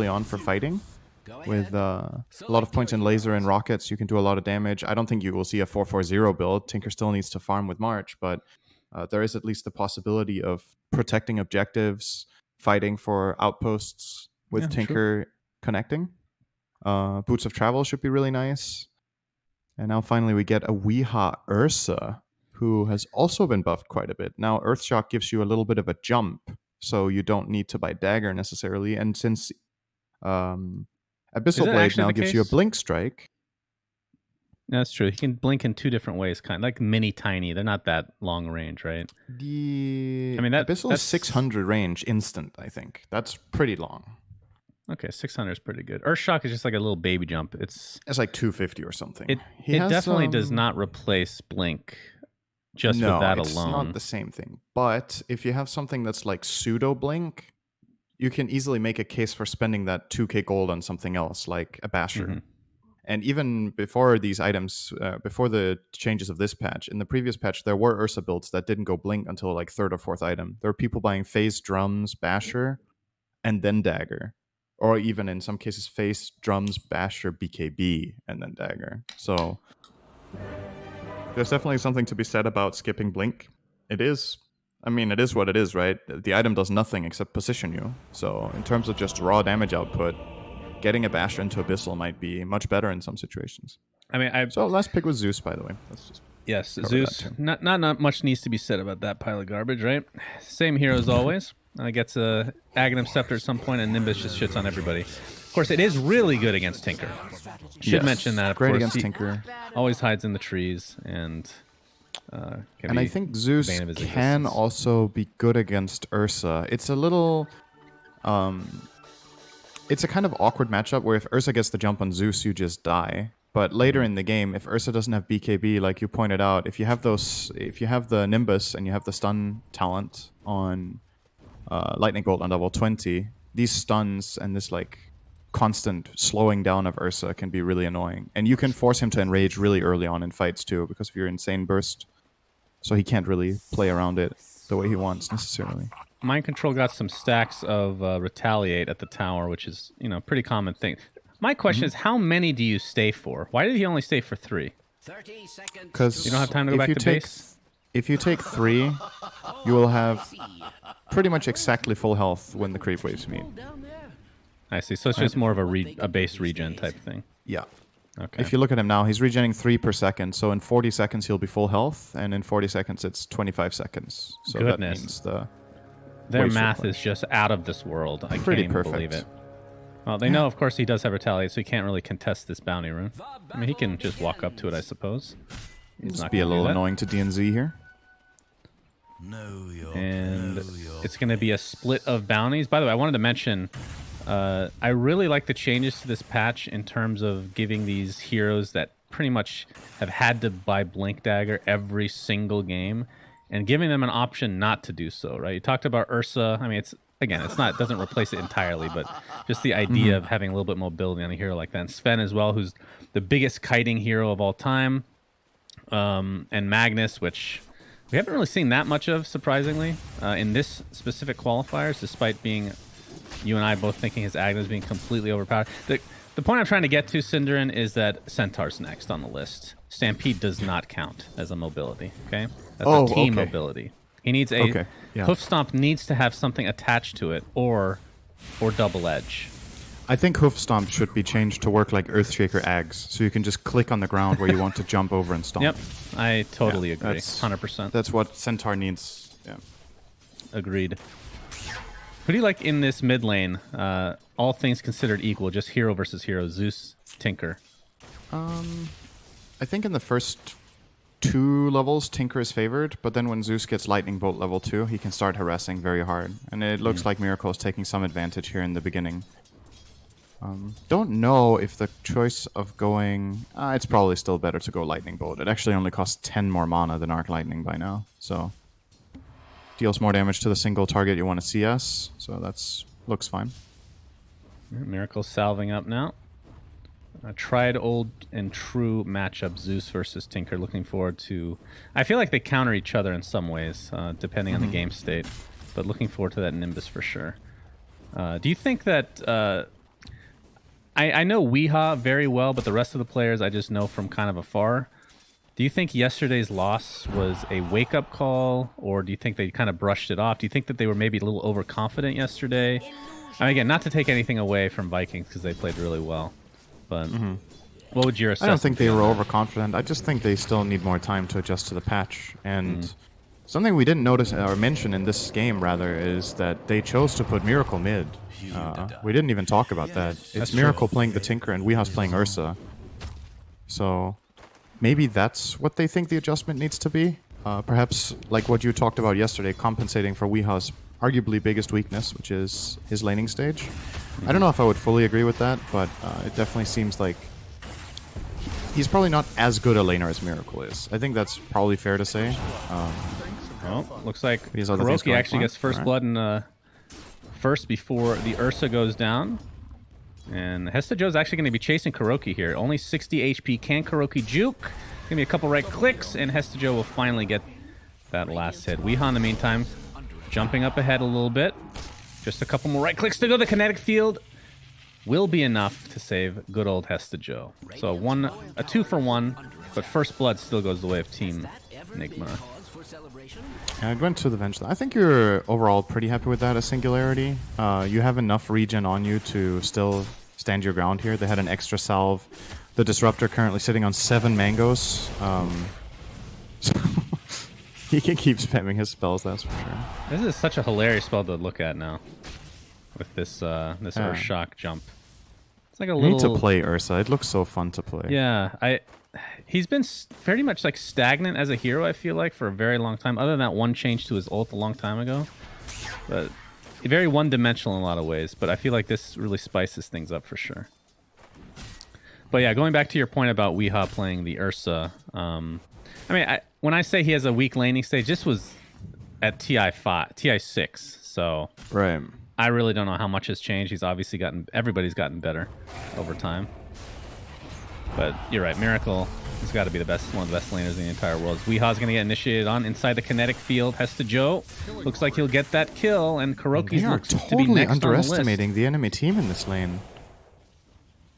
early on for fighting. With a lot of points in laser and rockets, you can do a lot of damage. I don't think you will see a 4-4-0 build. Tinker still needs to farm with March, but there is at least the possibility of protecting objectives, fighting for outposts with Tinker connecting. Boots of Travel should be really nice. And now finally we get a Weeha Ursa, who has also been buffed quite a bit. Now Earthshock gives you a little bit of a jump, so you don't need to buy Dagger necessarily. And since Abyssal Blade now gives you a Blink Strike. That's true. He can blink in two different ways, kind of like mini tiny. They're not that long range, right? I mean, Abyssal is 600 range instant, I think. That's pretty long. Okay, 600 is pretty good. Earthshock is just like a little baby jump. It's like 250 or something. It definitely does not replace blink just with that alone. It's not the same thing. But if you have something that's like pseudo blink, you can easily make a case for spending that 2k gold on something else, like a Basher. Mm-hmm. And even before these items, before the changes of this patch, in the previous patch, there were Ursa builds that didn't go blink until like 3rd or 4th item. There were people buying Phase, Drums, Basher, and then Dagger. Or even in some cases, Phase, Drums, Basher, BKB, and then Dagger. So there's definitely something to be said about skipping blink. It is what it is, right? The item does nothing except position you. So in terms of just raw damage output, getting a Basher into Abyssal might be much better in some situations. So last pick was Zeus, by the way. Yes, Zeus. Not much needs to be said about that pile of garbage, right? Same hero as always. Gets a Aghanim Scepter at some point, and Nimbus just shits on everybody. Of course, it is really good against Tinker. Should mention that. Of great course, against Tinker. Always hides in the trees, and I think Zeus can also be good against Ursa. It's a little. It's a kind of awkward matchup where if Ursa gets the jump on Zeus, you just die. But later in the game, if Ursa doesn't have BKB, like you pointed out, if you have the Nimbus and you have the stun talent on Lightning Bolt on level 20, these stuns and this like constant slowing down of Ursa can be really annoying. And you can force him to enrage really early on in fights too, because of your insane burst. So he can't really play around it the way he wants necessarily. Mind Control got some stacks of Retaliate at the tower, which is, pretty common thing. My question is, how many do you stay for? Why did he only stay for 3? Because you don't have time to go back to base? If you take 3, you will have pretty much exactly full health when the creep waves meet. I see. So it's just more of a base regen type thing. Yeah. Okay. If you look at him now, he's regenerating 3 per second. So in 40 seconds, he'll be full health. And in 40 seconds, it's 25 seconds. So that means their math is just out of this world. I can't even believe it. Well, they know, of course, he does have Retaliate, so he can't really contest this bounty rune. I mean, he can just walk up to it, I suppose. He's not be a little annoying to DNZ here. And it's going to be a split of bounties. By the way, I wanted to mention, I really like the changes to this patch in terms of giving these heroes that pretty much have had to buy Blink Dagger every single game and giving them an option not to do so, right? You talked about Ursa. I mean, it doesn't replace it entirely, but just the idea of having a little bit more mobility on a hero like that. And Sven as well, who's the biggest kiting hero of all time. And Magnus, which we haven't really seen that much of, surprisingly, in this specific qualifiers, despite being you and I both thinking his Aghanim is being completely overpowered. The point I'm trying to get to, Synderin, is that Centaur's next on the list. Stampede does not count as a mobility, okay? That's a team mobility. He needs Hoof Stomp needs to have something attached to it, or Double Edge. I think Hoof Stomp should be changed to work like Earthshaker Ags, so you can just click on the ground where you want to jump over and stomp. Yep, I totally agree, 100%. That's what Centaur needs. Yeah, agreed. Who do you like in this mid lane? All things considered equal, just hero versus hero. Zeus, Tinker. I think in the first 2 levels, Tinker is favored, but then when Zeus gets Lightning Bolt level 2, he can start harassing very hard. And it looks like Miracle is taking some advantage here in the beginning. Don't know if the choice of going... it's probably still better to go Lightning Bolt. It actually only costs 10 more mana than Arc Lightning by now, so... Deals more damage to the single target you want to CS, so that's looks fine. Miracle's salving up now. A tried old and true matchup, Zeus versus Tinker. Looking forward to... I feel like they counter each other in some ways, depending on the game state. But looking forward to that Nimbus for sure. Do you think that I know Weeha very well, but the rest of the players I just know from kind of afar. Do you think yesterday's loss was a wake-up call, or do you think they kind of brushed it off? Do you think that they were maybe a little overconfident yesterday? I mean, again, not to take anything away from Vikings because they played really well, but what would your assessment? I don't think they were overconfident. I just think they still need more time to adjust to the patch. And something we didn't notice or mention in this game, rather, is that they chose to put Miracle mid. We didn't even talk about that. It's Miracle playing the Tinker and Weeha's playing Ursa. So maybe that's what they think the adjustment needs to be. Perhaps, like what you talked about yesterday, compensating for Weeha's arguably biggest weakness, which is his laning stage. I don't know if I would fully agree with that, but it definitely seems like he's probably not as good a laner as Miracle is. I think that's probably fair to say. Well, looks like Kuroki actually gets first blood in first before the Ursa goes down. And Hesta Joe's actually going to be chasing Kuroki here. Only 60 HP. Can Kuroki juke? Going to be a couple right clicks, and Hesta Joe will finally get that last hit. Weeha, in the meantime, jumping up ahead a little bit. Just a couple more right clicks to go. The kinetic field will be enough to save good old Hesta Joe. So a 2 for 1, but first blood still goes the way of Team Nigma. I went to the bench. I think you're overall pretty happy with that as Singularity. You have enough regen on you to still stand your ground here. They had an extra salve. The Disruptor currently sitting on 7 mangoes. So he can keep spamming his spells, that's for sure. This is such a hilarious spell to look at now. With this Earth Shock jump. It's like a little... You need to play Ursa. It looks so fun to play. Yeah, he's been very much like stagnant as a hero, I feel like, for a very long time. Other than that one change to his ult a long time ago. But very one-dimensional in a lot of ways. But I feel like this really spices things up for sure. But yeah, going back to your point about Weeha playing the Ursa. I mean, when I say he has a weak laning stage, this was at TI6. So right. I really don't know how much has changed. He's obviously everybody's gotten better over time. But you're right, Miracle has got to be one of the best laners in the entire world. Weeha's going to get initiated on inside the kinetic field. Hesta Joe looks like he'll get that kill, and Kuroki's looks to be next underestimating on the enemy team in this lane.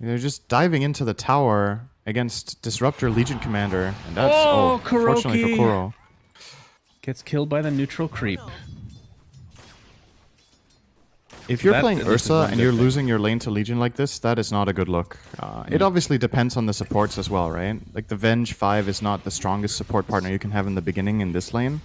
They're just diving into the tower against Disruptor Legion Commander, and that's fortunately for Kuro. Gets killed by the neutral creep. If you're playing Ursa and you're losing your lane to Legion like this, that is not a good look. It obviously depends on the supports as well, right? Like the Venge 5 is not the strongest support partner you can have in the beginning in this lane.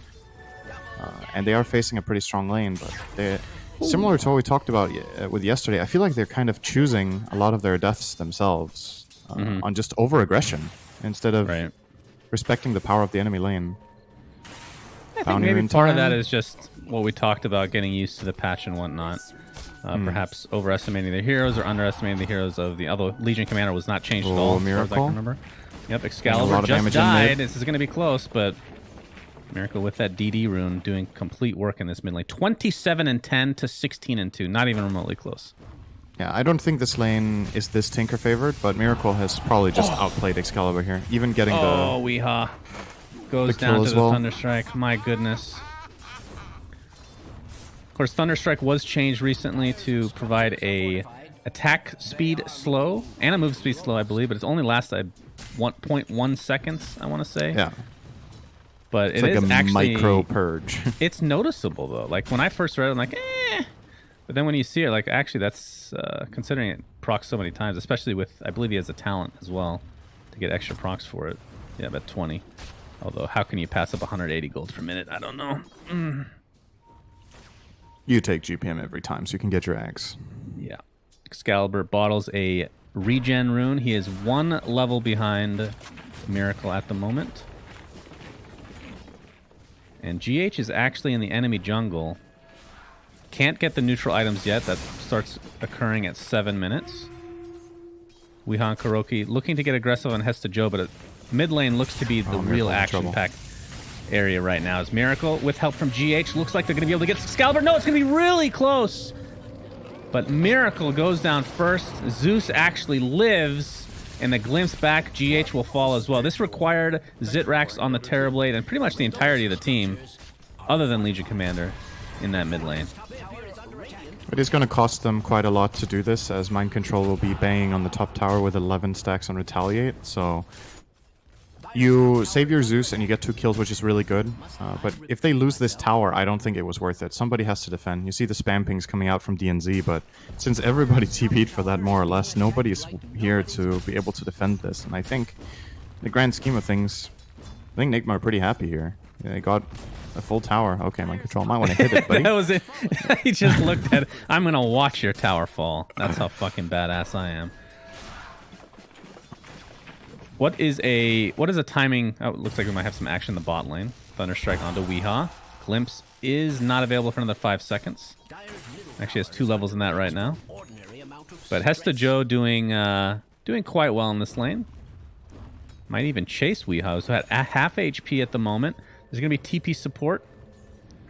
And they are facing a pretty strong lane, but similar to what we talked about with yesterday, I feel like they're kind of choosing a lot of their deaths themselves on just over-aggression instead of respecting the power of the enemy lane. I think maybe part of that is just what we talked about, getting used to the patch and whatnot. Perhaps overestimating the heroes or underestimating the heroes of the other Legion Commander was not changed at all, as far as I can remember. Yep, Excalibur just died. This is going to be close, but Miracle with that DD rune doing complete work in this mid lane. 27-10 to 16-2, not even remotely close. Yeah, I don't think this lane is this Tinker favored, but Miracle has probably just outplayed Excalibur here. Even getting Weeha goes down to the Thunderstrike. My goodness. Of course, Thunderstrike was changed recently to provide a attack speed slow and a move speed slow, I believe, but it's only lasted 1.1 seconds, I want to say. Yeah. But it's like a actually micro purge. It's noticeable though. Like when I first read it, I'm like, eh. But then when you see it, like actually that's considering it procs so many times, especially with, I believe he has a talent as well to get extra procs for it. Yeah, about 20. Although, how can you pass up 180 gold per minute? I don't know. You take GPM every time, so you can get your axe. Yeah. Excalibur bottles a regen rune. He is 1 level behind Miracle at the moment. And GH is actually in the enemy jungle. Can't get the neutral items yet. That starts occurring at 7 minutes. Weeha and Kuroki looking to get aggressive on Hesta Joe, but mid lane looks to be the real action-packed area right now. As Miracle, with help from GH, looks like they're going to be able to get Excalibur. No, it's going to be really close. But Miracle goes down first. Zeus actually lives, and the glimpse back, GH will fall as well. This required Zitrax on the Terrorblade and pretty much the entirety of the team, other than Legion Commander, in that mid lane. It is going to cost them quite a lot to do this, as Mind Control will be banging on the top tower with 11 stacks on Retaliate, so you save your Zeus and you get 2 kills, which is really good. But if they lose this tower, I don't think it was worth it. Somebody has to defend. You see the spam pings coming out from DNZ, but since everybody TP'd for that more or less, nobody's here to be able to defend this. And I think, in the grand scheme of things, I think Nigma are pretty happy here. Yeah, they got a full tower. Okay, Mind Control might want to hit it, buddy. That was it. He just looked at it. I'm going to watch your tower fall. That's how fucking badass I am. What is a timing? Oh, it looks like we might have some action in the bot lane. Thunderstrike onto Weehaw. Glimpse is not available for another 5 seconds. Actually has 2 levels in that right now. But Hesta Joe doing quite well in this lane. Might even chase Weehaw, so at half HP at the moment. There's going to be TP support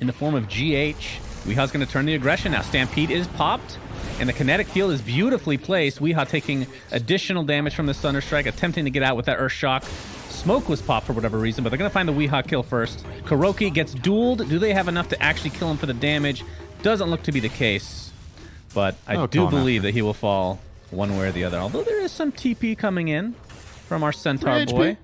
in the form of GH. Weehaw's going to turn the aggression now. Stampede is popped, and the kinetic field is beautifully placed. Weehaw taking additional damage from the Thunderstrike, attempting to get out with that Earth Shock. Smoke was popped for whatever reason, but they're going to find the Weehaw kill first. Kuroki gets dueled. Do they have enough to actually kill him for the damage? Doesn't look to be the case, but I do believe that he will fall one way or the other. Although there is some TP coming in from our Centaur boy.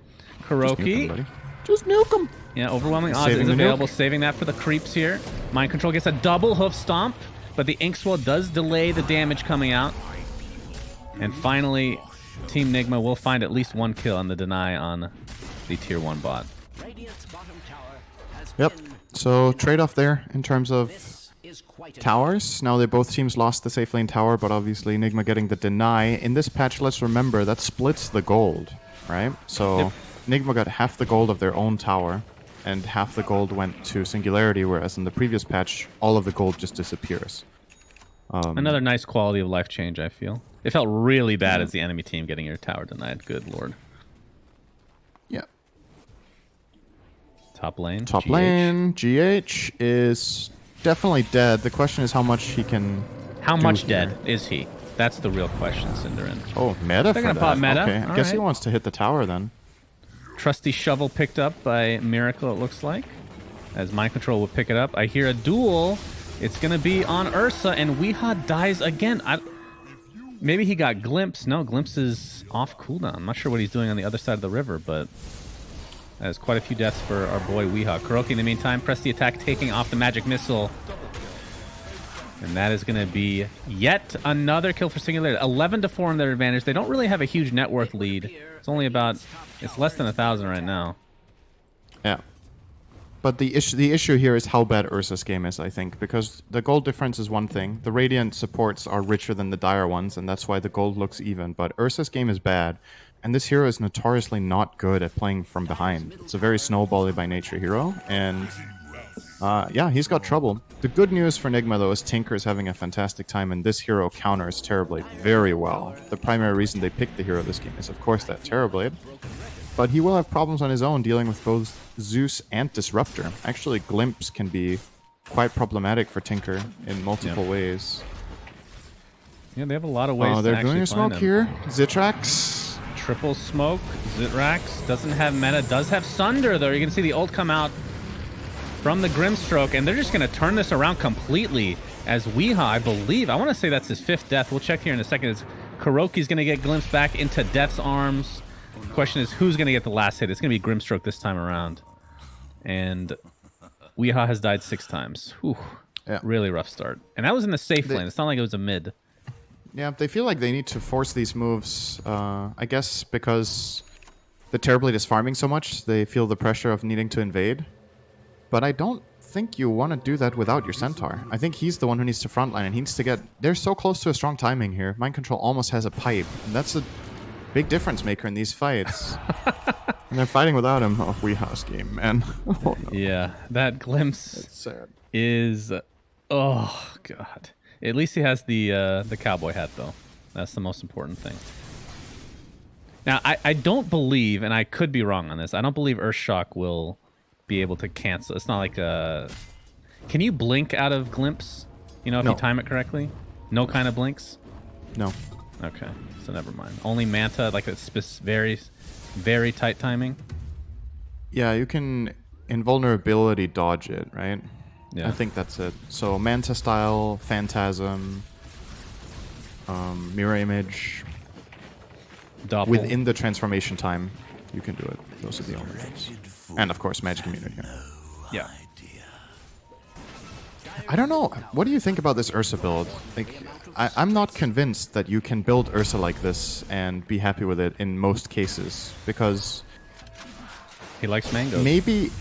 Kuroki. Just nuke him. Yeah, overwhelming odds is available. Saving that for the creeps here. Mind Control gets a double hoof stomp, but the Inkswell does delay the damage coming out. And finally, Team Nigma will find at least 1 kill on the deny on the tier 1 bot. Yep. So trade-off there in terms of towers. Now they both teams lost the safe lane tower, but obviously Nigma getting the deny. In this patch, let's remember, that splits the gold, right? So Nigma got half the gold of their own tower, and half the gold went to Singularity, whereas in the previous patch, all of the gold just disappears. Another nice quality of life change, I feel. It felt really bad as the enemy team getting your tower denied. Good lord. Yeah. Top lane. Top lane. GH is definitely dead. The question is how much he can. How much dead is he? That's the real question, Cinderin. Oh, meta. They're gonna pop meta. Okay, I guess he wants to hit the tower then. Trusty shovel picked up by Miracle, it looks like. As Mind Control will pick it up. I hear a duel. It's going to be on Ursa, and Weehaw dies again. Maybe he got Glimpse. No, Glimpse is off cooldown. I'm not sure what he's doing on the other side of the river, but there's quite a few deaths for our boy Weehaw. Kuroki, in the meantime, press the attack, taking off the magic missile. And that is going to be yet another kill for Singularity. 11-4 in their advantage. They don't really have a huge net worth lead. It's only about... It's less than 1,000 right now. Yeah. But the issue here is how bad Ursa's game is, I think. Because the gold difference is one thing. The Radiant supports are richer than the Dire ones, and that's why the gold looks even. But Ursa's game is bad. And this hero is notoriously not good at playing from behind. It's a very snowbally by nature hero. And... yeah, he's got trouble. The good news for Nigma, though, is Tinker is having a fantastic time, and this hero counters Terrorblade very well. The primary reason they picked the hero this game is, of course, that Terrorblade. But he will have problems on his own dealing with both Zeus and Disruptor. Actually, Glimpse can be quite problematic for Tinker in multiple ways. Yeah, they have a lot of ways to they're actually doing a smoke him. here. Zitrax. Triple smoke. Zitrax doesn't have meta. Does have Sunder, though. You can see the ult come out from the Grimstroke, and they're just going to turn this around completely as Weehaw, I believe. I want to say that's his 5th death. We'll check here in a second. As Kuroki's going to get glimpsed back into Death's arms. The question is, who's going to get the last hit? It's going to be Grimstroke this time around. And Weehaw has died 6 times. Whew. Yeah. Really rough start. And that was in the safe lane. It's not like it was a mid. Yeah, they feel like they need to force these moves. I guess because the Terrorblade is farming so much, they feel the pressure of needing to invade. But I don't think you want to do that without your Centaur. I think he's the one who needs to frontline, and he needs to get... They're so close to a strong timing here. Mind Control almost has a pipe, and that's a big difference maker in these fights. And they're fighting without him. Oh, Weehaw's game, man. Oh, no. Yeah, that glimpse is... Oh, God. At least he has the cowboy hat, though. That's the most important thing. Now, I don't believe, and I could be wrong on this, I don't believe Earthshock will... be able to cancel. It's not like a... Can you blink out of Glimpse? You know, if you time it correctly? No kind of blinks? No. Okay, so never mind. Only Manta, like it's very, very tight timing? Yeah, you can invulnerability dodge it, right? Yeah. I think that's it. So Manta style, Phantasm, Mirror Image. Doppel. Within the transformation time, you can do it. Those are the only things. And of course, Magic Immunity. Yeah. I don't know. What do you think about this Ursa build? Like, I'm not convinced that you can build Ursa like this and be happy with it in most cases, because he likes mangoes. Maybe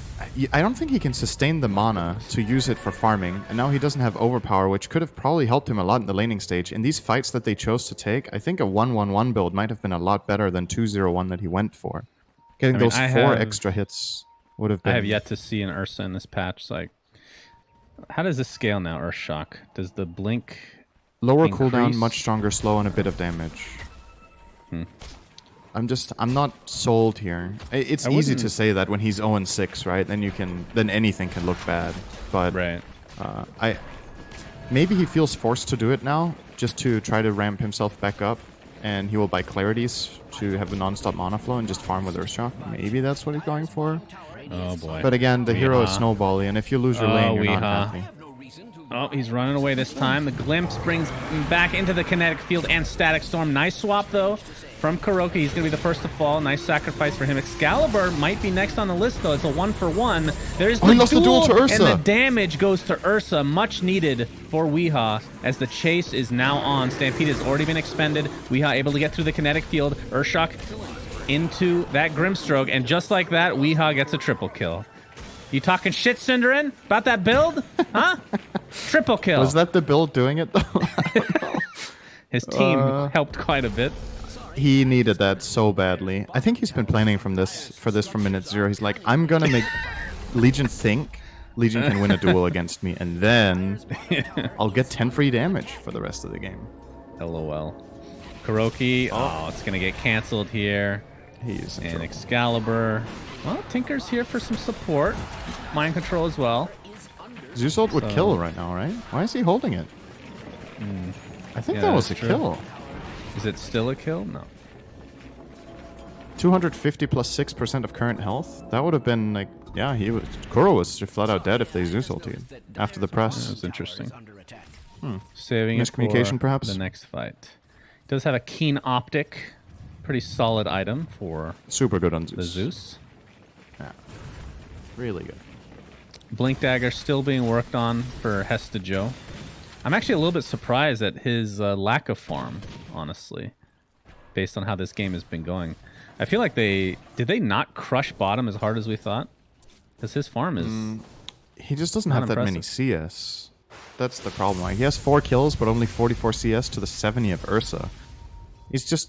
I don't think he can sustain the mana to use it for farming, and now he doesn't have overpower, which could have probably helped him a lot in the laning stage. In these fights that they chose to take, I think a 1-1-1 build might have been a lot better than 2-0-1 that he went for. Getting those 4 extra hits would have been... I have yet to see an Ursa in this patch. Like, how does this scale now, Earthshock? Does the blink lower increase? Cooldown, much stronger slow, and a bit of damage. I'm not sold here. It's easy to say that when he's 0-6, right? Then anything can look bad. But right. Maybe he feels forced to do it now, just to try to ramp himself back up, and he will buy Clarities to have a non-stop mana flow and just farm with Earthshock. Maybe that's what he's going for. Oh boy. But again, the hero is snowbally, and if you lose your lane, you're not happy. Oh, he's running away this time. The Glimpse brings him back into the kinetic field and Static Storm. Nice swap, though, from Kuroki. He's going to be the first to fall. Nice sacrifice for him. Excalibur might be next on the list, though. It's a 1-for-1. There's the duel, to Ursa. And the damage goes to Ursa. Much needed for Weehaw, as the chase is now on. Stampede has already been expended. Weehaw able to get through the kinetic field. Earthshock into that Grimstroke, and just like that, Weehaw gets a triple kill. You talking shit, Cinderin? About that build? Huh? Triple kill. Was that the build doing it, though? His team helped quite a bit. He needed that so badly. I think he's been planning for this from minute 0. He's like, I'm gonna make Legion think Legion can win a duel against me, and then I'll get 10 free damage for the rest of the game. LOL. Kuroki, it's gonna get canceled here. He's in and trouble. Excalibur. Well, Tinker's here for some support. Mind control as well. Zeus ult would kill right now, right? Why is he holding it? I think that was a kill. Is it still a kill? No. 250 plus 6% of current health? That would have been like, yeah, Kuro was flat out dead if they Zeus ulted after the press. That was interesting. Saving miscommunication, it for perhaps? the next fight. Does have a keen optic. Pretty solid item for super good on Zeus. The Zeus. Yeah. Really good. Blink Dagger still being worked on for Hesta Joe. I'm actually a little bit surprised at his lack of farm, honestly, based on how this game has been going. I feel like did they not crush bottom as hard as we thought? Because his farm is he just doesn't have that many CS. That's the problem. Like, he has 4 kills, but only 44 CS to the 70 of Ursa.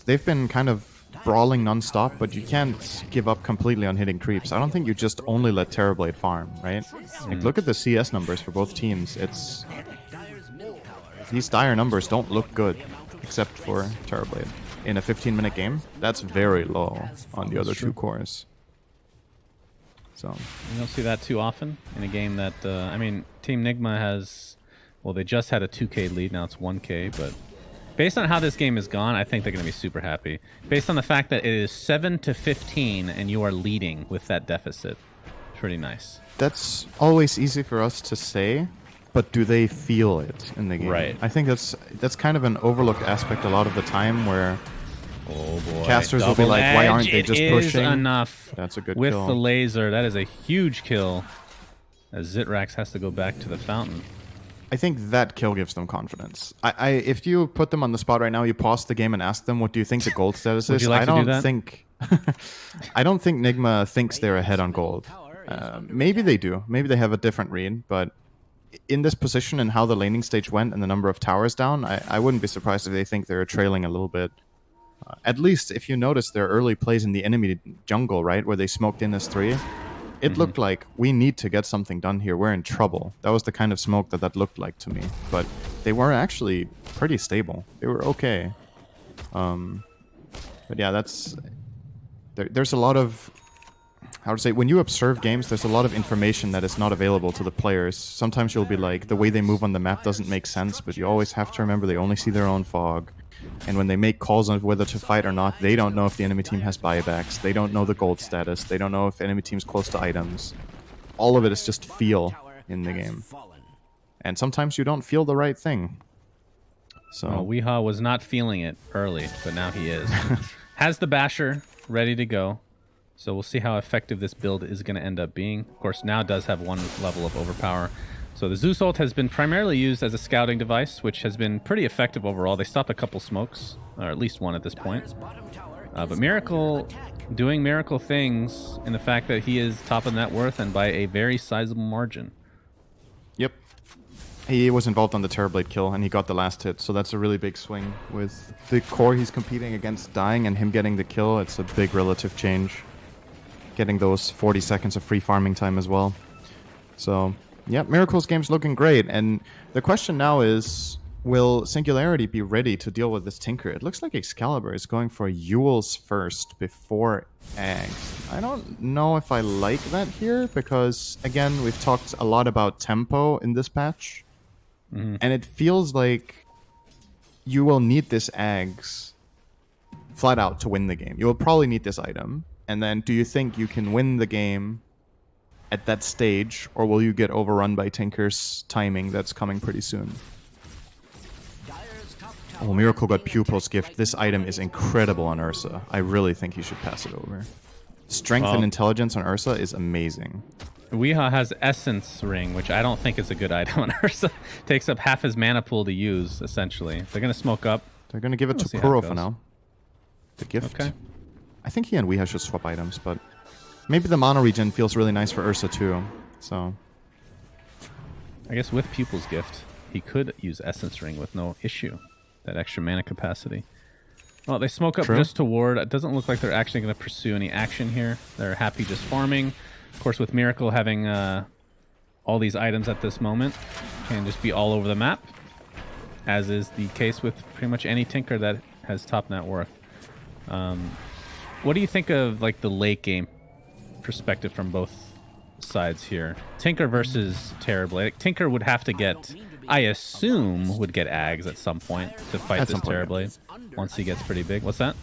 They've been kind of brawling non-stop, but you can't give up completely on hitting creeps. I don't think you just only let Terrorblade farm, right? Like, look at the CS numbers for both teams. These dire numbers don't look good, except for Terrorblade. In a 15-minute game, that's very low on the other 2 cores. So you don't see that too often in a game that, I mean, Team Nigma has, well, they just had a 2K lead, now it's 1K, but based on how this game has gone, I think they're going to be super happy. Based on the fact that it is 7-15 and you are leading with that deficit. Pretty nice. That's always easy for us to say, but do they feel it in the game? Right. I think that's kind of an overlooked aspect a lot of the time, where casters will be like, why aren't they just pushing? Enough. That's a good with kill. The laser. That is a huge kill, as Zitrax has to go back to the fountain. I think that kill gives them confidence. If you put them on the spot right now, you pause the game and ask them, what do you think the gold status is? Would you like to do that? I don't think Nigma thinks they're ahead on gold. Maybe they do. Maybe they have a different read, but in this position and how the laning stage went and the number of towers down, I wouldn't be surprised if they think they're trailing a little bit. At least if you notice their early plays in the enemy jungle, right, where they smoked in as 3, it looked like we need to get something done here. We're in trouble. That was the kind of smoke that looked like to me. But they were actually pretty stable. They were okay. But yeah, there's a lot of, how to say, when you observe games, there's a lot of information that is not available to the players. Sometimes you'll be like, the way they move on the map doesn't make sense, but you always have to remember they only see their own fog. And when they make calls on whether to fight or not, they don't know if the enemy team has buybacks. They don't know the gold status. They don't know if enemy team's close to items. All of it is just feel in the game. And sometimes you don't feel the right thing. So Weehaw was not feeling it early, but now he is. Has the Basher ready to go. So we'll see how effective this build is going to end up being. Of course, now does have one level of overpower. So the Zeus ult has been primarily used as a scouting device, which has been pretty effective overall. They stopped a couple smokes, or at least one at this point. But Miracle doing miracle things in the fact that he is top of net worth and by a very sizable margin. Yep. He was involved on the Terrorblade kill, and he got the last hit, so that's a really big swing. With the core he's competing against dying and him getting the kill, it's a big relative change. Getting those 40 seconds of free farming time as well. So, yeah, Miracle's game's looking great, and the question now is, will Singularity be ready to deal with this Tinker? It looks like Excalibur is going for Yules first before Eggs. I don't know if I like that here, because, again, we've talked a lot about tempo in this patch. And it feels like you will need this Eggs flat out to win the game. You will probably need this item. And then do you think you can win the game at that stage, or will you get overrun by Tinker's timing that's coming pretty soon? Oh, Miracle got Pupil's Gift. This item is incredible on Ursa. I really think he should pass it over. Strength and Intelligence on Ursa is amazing. Weehaw has Essence Ring, which I don't think is a good item on Ursa. Takes up half his mana pool to use, essentially. They're going to smoke up. They're going to give it to Kuro for now. The gift. Okay. I think he and Weehaw should swap items, but maybe the mono regen feels really nice for Ursa too. So I guess with Pupil's Gift, he could use Essence Ring with no issue. That extra mana capacity. Well, they smoke up just to ward. It doesn't look like they're actually going to pursue any action here. They're happy just farming. Of course, with Miracle having all these items at this moment, can just be all over the map, as is the case with pretty much any Tinker that has top net worth. What do you think of like the late game perspective from both sides here? Tinker versus Terrorblade. Like, Tinker would have to get, I assume, would get Ags at some point to fight this Terrorblade once he gets pretty big. What's that?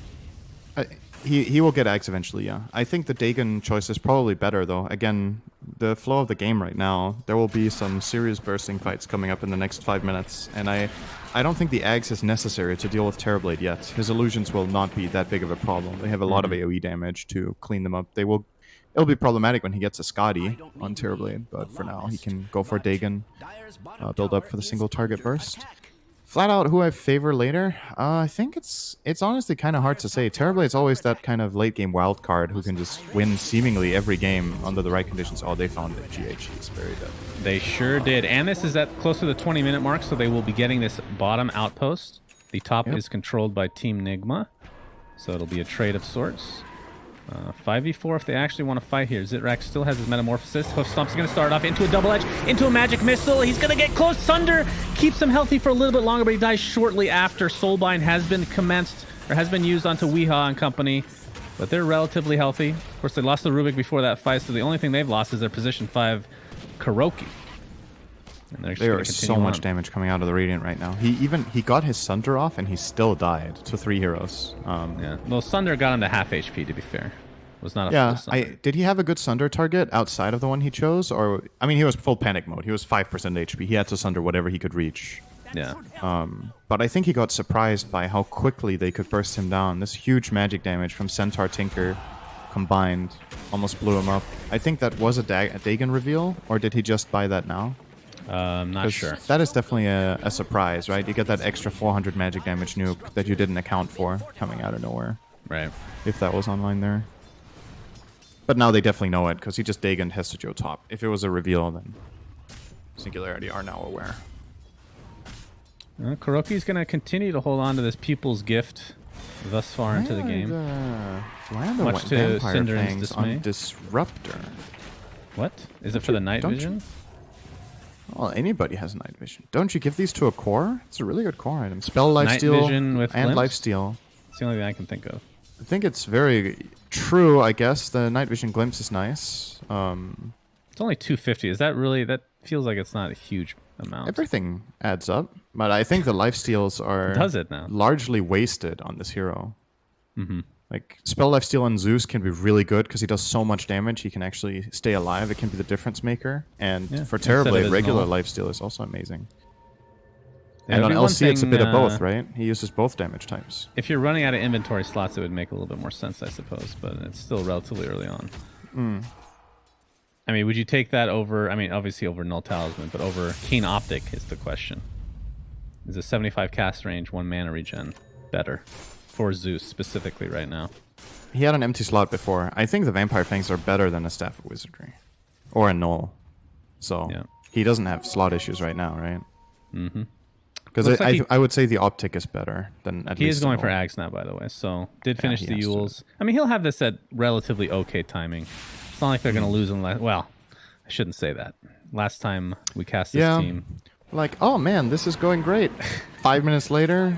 He will get Ags eventually, yeah. I think the Dagon choice is probably better, though. Again, the flow of the game right now, there will be some serious bursting fights coming up in the next 5 minutes, and I don't think the Ags is necessary to deal with Terrorblade yet. His illusions will not be that big of a problem. They have a lot of AoE damage to clean them up. It'll be problematic when he gets a Scotty on Terrorblade, but for now he can go for Dagon, build up for the single target burst. Flat out, who I favor later? I think it's honestly kind of hard to say. Terrorblade's always that kind of late game wild card who can just win seemingly every game under the right conditions. Oh, they found it. GH, he's very dead. They sure did. And this is at close to the 20-minute mark, so they will be getting this bottom outpost. The top is controlled by Team Nigma, so it'll be a trade of sorts. 5v4 if they actually want to fight here. Zitrak still has his Metamorphosis. Hoof Stomp's going to start off into a double edge, into a Magic Missile. He's going to get close. Sunder keeps him healthy for a little bit longer, but he dies shortly after. Soulbind has been commenced, or has been used onto Weehaw and company, but they're relatively healthy. Of course, they lost the Rubik before that fight, so the only thing they've lost is their position 5 Kuroki. There is so much damage coming out of the Radiant right now. He got his Sunder off and he still died to 3 heroes. Yeah, well, Sunder got him to half HP, to be fair. Was not a full Sunder. Did he have a good Sunder target outside of the one he chose? Or I mean, he was full panic mode. He was 5% HP. He had to Sunder whatever he could reach. Yeah. But I think he got surprised by how quickly they could burst him down. This huge magic damage from Centaur Tinker combined almost blew him up. I think that was a Dagon reveal, or did he just buy that now? Not sure. That is definitely a surprise, right? You get that extra 400 magic damage nuke that you didn't account for coming out of nowhere. Right. If that was online there. But now they definitely know it, because he just Dagoned Hestejo top. If it was a reveal, then Singularity are now aware. Kuroki's going to continue to hold on to this Pupil's Gift thus far into the game. Much to Cinderen's dismay. Disruptor. What? Is it for the night vision? Well, anybody has night vision. Don't you give these to a core? It's a really good core item. Spell lifesteal and lifesteal. It's the only thing I can think of. I think it's very true, I guess. The night vision glimpse is nice. It's only 250. Is that really... That feels like it's not a huge amount. Everything adds up. But I think the lifesteals are Does it now? largely wasted on this hero. Like, spell lifesteal on Zeus can be really good because he does so much damage. He can actually stay alive. It can be the difference maker. And for Terrorblade, regular lifesteal is also amazing. And on LC, it's a bit of both, right? He uses both damage types. If you're running out of inventory slots, it would make a little bit more sense, I suppose. But it's still relatively early on. I mean, would you take that over? I mean, obviously over Null Talisman, but over Keen Optic is the question. Is a 75 cast range, 1 mana regen better for Zeus specifically right now? He had an empty slot before. I think the Vampire Fangs are better than a Staff of Wizardry. Or a Null. So he doesn't have slot issues right now, right? Because I would say the Optic is better than at least. He is going for Ags now, by the way. So did finish the Yules. I mean, he'll have this at relatively okay timing. It's not like they're going to lose unless... Well, I shouldn't say that. Last time we cast this team... Like, oh man, this is going great. 5 minutes later...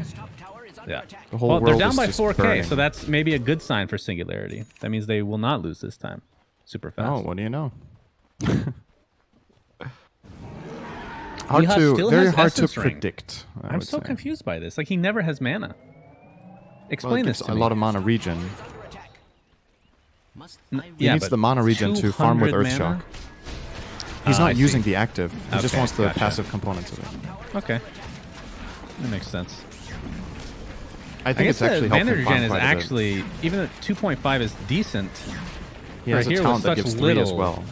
Yeah. The whole world they're down by 4K, burning. So that's maybe a good sign for Singularity. That means they will not lose this time. Super fast. Oh, what do you know? Very hard to predict. I'm so confused by this. Like, he never has mana. Explain this to me. A lot of mana regen. He Yeah, needs the mana regen to farm with Earthshock. He's not using the active. He just wants the passive components of it. Okay. That makes sense. I think it's actually helping mana regen is quite a bit. actually, even though 2.5 is decent, he has a talent that gives 3 as well.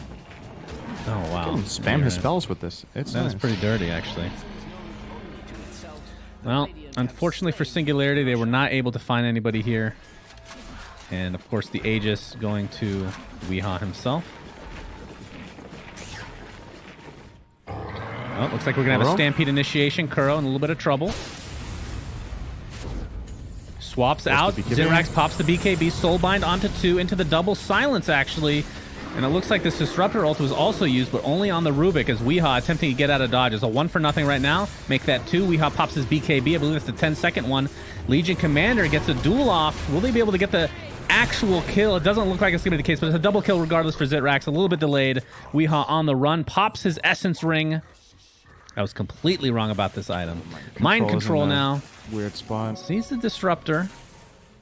Oh, wow. He can spam his spells with this. That's pretty dirty, actually. Well, unfortunately for Singularity, they were not able to find anybody here. And, of course, the Aegis going to Weehaw himself. Oh, looks like we're going to have a Stampede initiation. Kuro in a little bit of trouble. Swaps out. Zirax pops the BKB. Soulbind onto 2 into the double silence, actually. And it looks like this Disruptor ult was also used, but only on the Rubik as Weehaw attempting to get out of dodge. It's a 1-for-0 right now. Make that 2. Weehaw pops his BKB. I believe it's the 10-second one. Legion Commander gets a duel off. Will they be able to get the actual kill? It doesn't look like it's going to be the case, but it's a double kill regardless for Zitrax. A little bit delayed. Weehaw on the run. Pops his Essence Ring. I was completely wrong about this item. Mind Control now. Weird spot. Sees the Disruptor.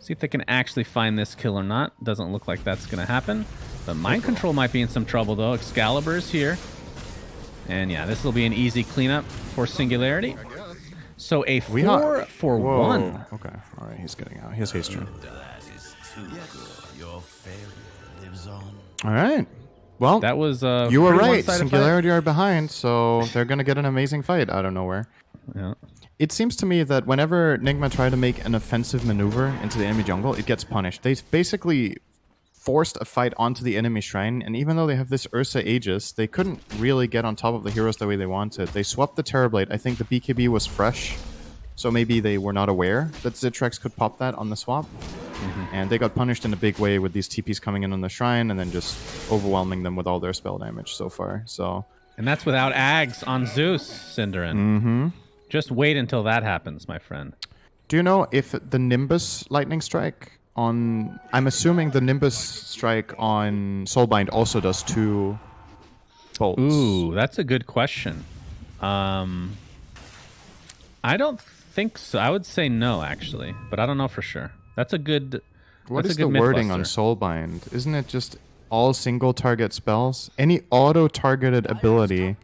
See if they can actually find this kill or not. Doesn't look like that's going to happen. But Mind Control might be in some trouble, though. Excalibur is here. And yeah, this will be an easy cleanup for Singularity. So a 4 for 1. Okay. All right, he's getting out. He has haste turn. All right. Well, that was you were right. Singularity are behind, so they're going to get an amazing fight out of nowhere. Yeah. It seems to me that whenever Nigma try to make an offensive maneuver into the enemy jungle, it gets punished. They basically forced a fight onto the enemy shrine, and even though they have this Ursa Aegis, they couldn't really get on top of the heroes the way they wanted. They swapped the Terrorblade. I think the BKB was fresh, so maybe they were not aware that Zitrax could pop that on the swap. And they got punished in a big way with these TPs coming in on the shrine and then just overwhelming them with all their spell damage so far. And that's without Ags on Zeus, Cinderin. Just wait until that happens, my friend. Do you know if the Nimbus Lightning Strike on... I'm assuming the Nimbus Strike on Soulbind also does 2 bolts. Ooh, that's a good question. I don't think so. I would say no, actually. But I don't know for sure. That's a good... What is the wording on Soulbind? Isn't it just all single target spells? Any auto-targeted ability...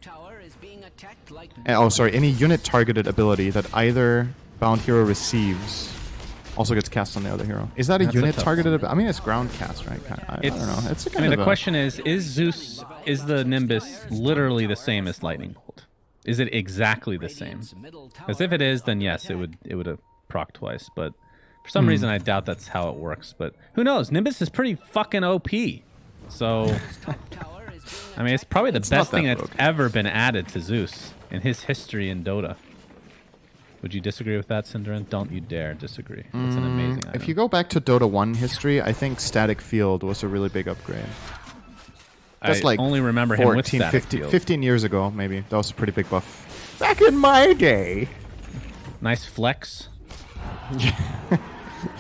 any unit targeted ability that either bound hero receives also gets cast on the other hero. Is that a unit targeted ability? I mean, it's ground cast, right? I don't know. It's the question is Zeus, is the Nimbus literally the same as Lightning Bolt? Is it exactly the same? Because if it is, then yes, it would have proc twice, but for some reason I doubt that's how it works. But who knows? Nimbus is pretty fucking OP. So, I mean, it's probably the best thing that's ever been added to Zeus in his history in Dota. Would you disagree with that, Cinderin? Don't you dare disagree. It's an amazing item. If you go back to Dota 1 history, I think Static Field was a really big upgrade. That's I only remember him with Static 15 years ago, maybe. That was a pretty big buff. Back in my day. Nice flex.